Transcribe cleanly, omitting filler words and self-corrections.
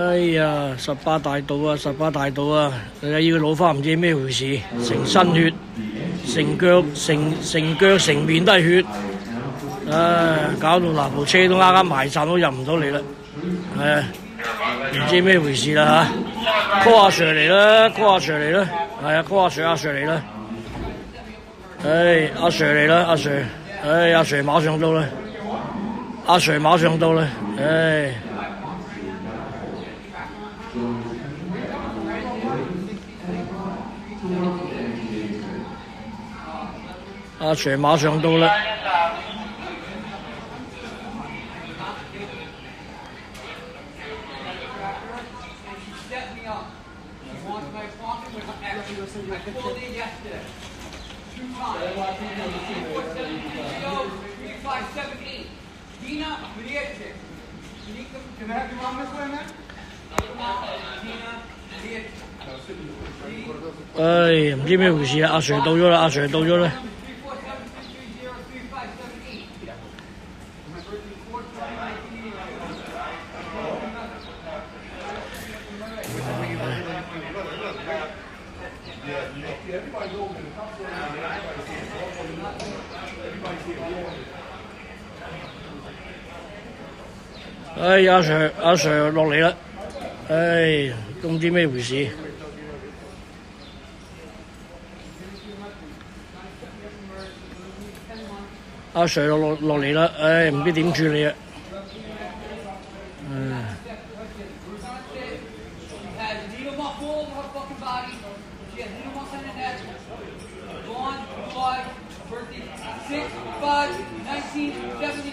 哎呀，18大道啊，18大道啊！你睇呢個老花唔知咩回事，成身血，成腳成面都係血，唉，搞到嗱部車都啱埋站都入唔到嚟啦，係唔知咩回事啦嚇 ！call 阿 Sir 嚟啦 ，call 阿 Sir 嚟啦，係啊 ，call 阿 Sir 嚟啦，唉，阿 Sir 嚟啦，阿 Sir， 唉，阿 Sir 馬上到啦，阿 Sir 馬上到啦，唉。阿 Sir 馬上到啦！唉，唔知咩回事啊！阿 Sir 到咗啦！阿 Sir 到咗啦！唉，阿 Sir 落嚟啦！唉，都唔知咩回事。阿 Sir 落嚟啦！唉，唔知點處理啊！